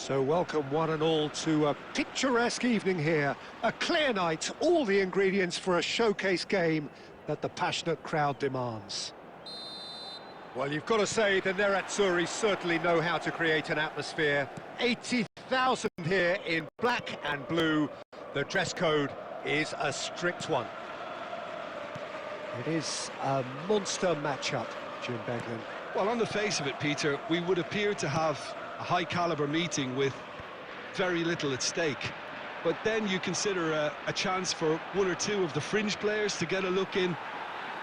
So welcome one and all to a picturesque evening here. A clear night, all the ingredients for a showcase game that the passionate crowd demands. Well, you've got to say the Nerazzurri certainly know how to create an atmosphere. 80,000 here in black and blue. The dress code is a strict one. It is a monster matchup, Jim Beglin. Well, on the face of it, Peter, we would appear to have a high-caliber meeting with very little at stake. But then you consider a chance for one or two of the fringe players to get a look in,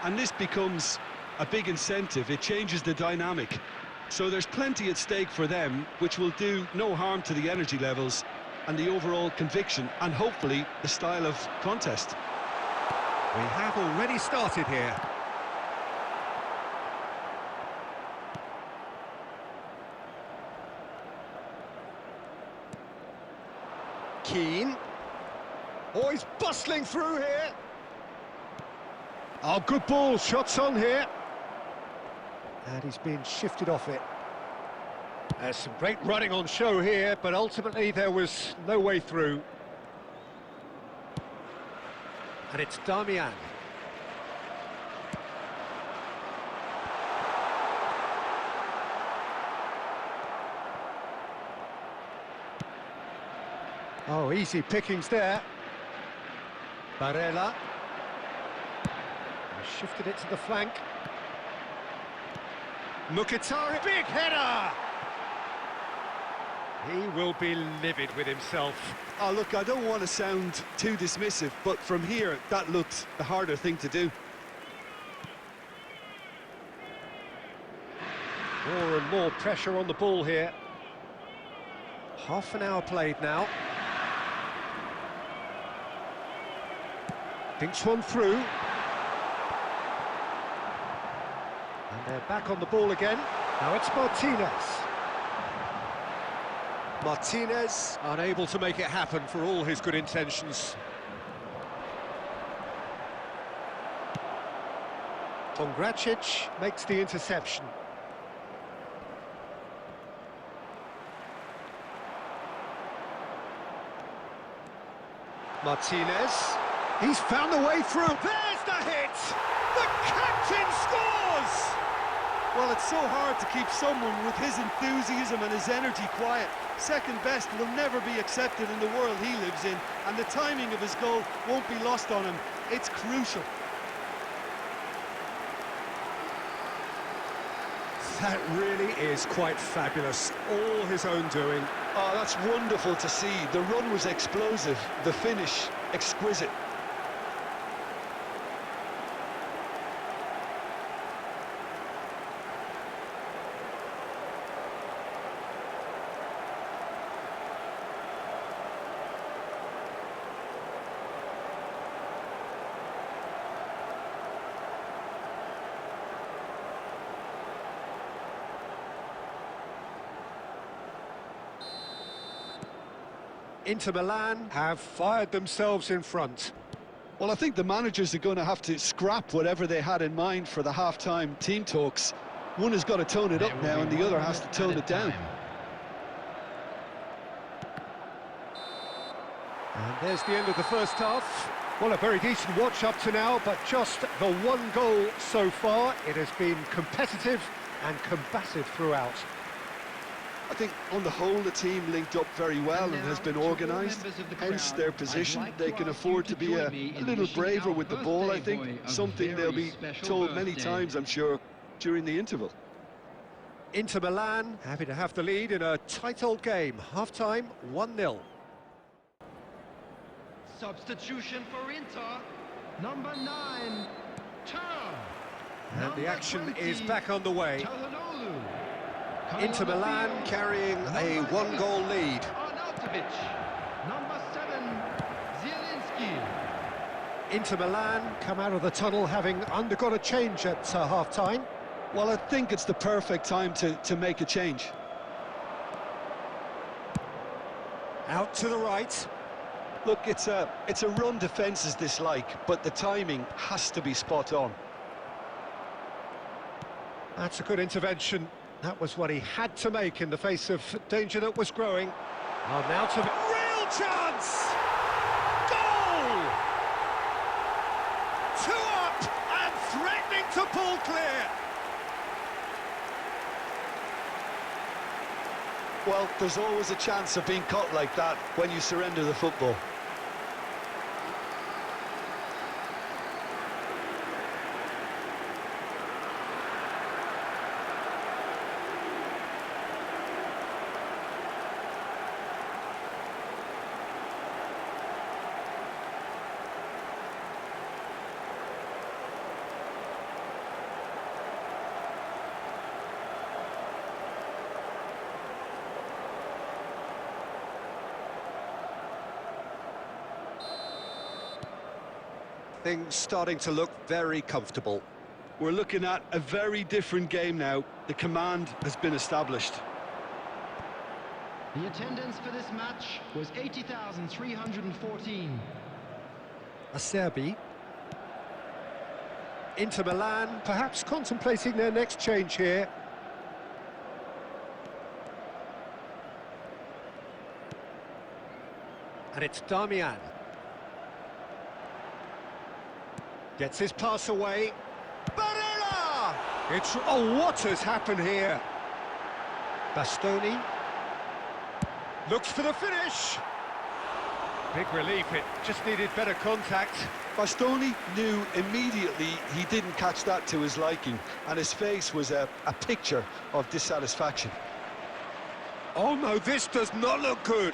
and this becomes a big incentive. It changes the dynamic. So there's plenty at stake for them, which will do no harm to the energy levels and the overall conviction, and hopefully the style of contest. We have already started here. Keane. Oh, he's bustling through here. Oh, good ball, shots on here. And he's been shifted off it. There's some great running on show here, but ultimately there was no way through. And it's Damian. Oh, easy pickings there. Barella. Shifted it to the flank. Mkhitaryan, big header! He will be livid with himself. Oh, look, I don't want to sound too dismissive, but from here, that looked the harder thing to do. More and more pressure on the ball here. Half an hour played now. Thinks one through. And they're back on the ball again. Now it's Martinez. Martinez unable to make it happen for all his good intentions. Pongracic makes the interception. Martinez. He's found the way through. There's the hit! The captain scores! Well, it's so hard to keep someone with his enthusiasm and his energy quiet. Second best will never be accepted in the world he lives in, and the timing of his goal won't be lost on him. It's crucial. That really is quite fabulous. All his own doing. Oh, that's wonderful to see. The run was explosive, the finish exquisite. Inter Milan have fired themselves in front. Well, I think the managers are going to have to scrap whatever they had in mind for the half-time team talks. One has got to tone it up now and the other has to tone it down. And there's the end of the first half. Well, a very decent watch up to now, but just the one goal so far. It has been competitive and combative throughout. I think on the whole the team linked up very well and has been organised, hence their position. They can afford to be a little braver with the ball, I think, something they'll be told many times, I'm sure, during the interval. Inter Milan happy to have the lead in a tight old game. Half-time, 1-0. Substitution for Inter, number 9, Tur. And the action is back on the way. Inter Milan carrying a one-goal lead. Number 7, Zielinski. Inter Milan come out of the tunnel having undergone a change at half-time. Well, I think it's the perfect time to make a change. Out to the right. Look, it's a run defence's dislike, but the timing has to be spot on. That's a good intervention. That was what he had to make in the face of danger that was growing. Oh, now to... Real chance! Goal! 2 up and threatening to pull clear. Well, there's always a chance of being caught like that when you surrender the football. Things starting to look very comfortable. We're looking at a very different game now. The command has been established. The attendance for this match was 80,314. Acerbi. Inter Milan, perhaps contemplating their next change here. And it's Damian. Gets his pass away. Barella! It's... Oh, what has happened here? Bastoni. Looks for the finish. Big relief, it just needed better contact. Bastoni knew immediately he didn't catch that to his liking, and his face was a picture of dissatisfaction. Oh no, this does not look good.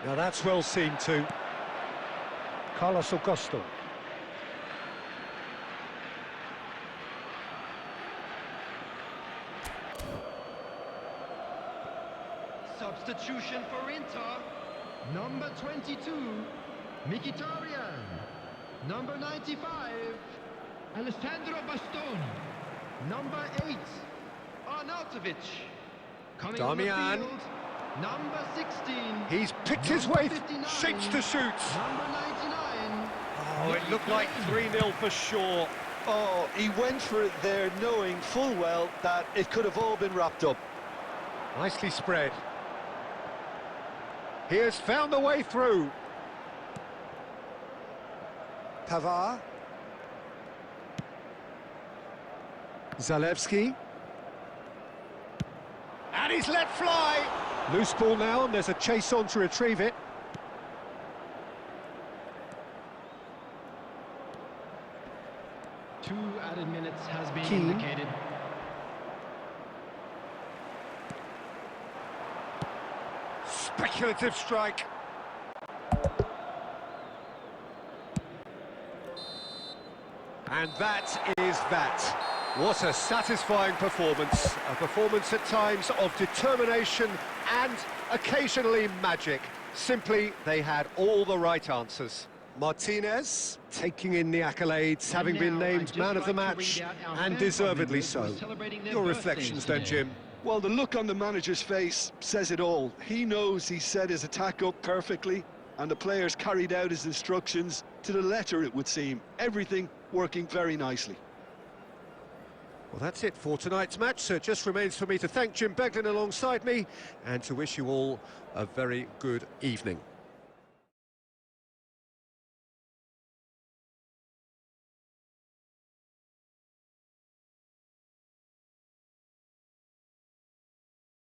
Now that's well seen too. Carlos Augusto. Substitution for Inter. Number 22, Mkhitaryan. Number 95, Alessandro Bastoni. Number 8, Arnautovic. Coming on the Damian. field, number 16. He's picked his way, 59, shapes to shoot. Number 99. Oh, it looked like 3-0 for sure. Oh, he went for it there knowing full well that it could have all been wrapped up. Nicely spread. He has found the way through. Pavard. Zalewski. And he's let fly. Loose ball now, and there's a chase on to retrieve it. Two added minutes has been Keane. indicated. Speculative strike. And that is that. What a satisfying performance. A performance at times of determination and occasionally magic. Simply, they had all the right answers. Martinez taking in the accolades, having been named man of the match, and deservedly so. Your reflections then, Jim? Well, the look on the manager's face says it all. He knows he set his attack up perfectly, and the players carried out his instructions to the letter, it would seem. Everything working very nicely. Well, that's it for tonight's match, so it just remains for me to thank Jim Beglin alongside me, and to wish you all a very good evening.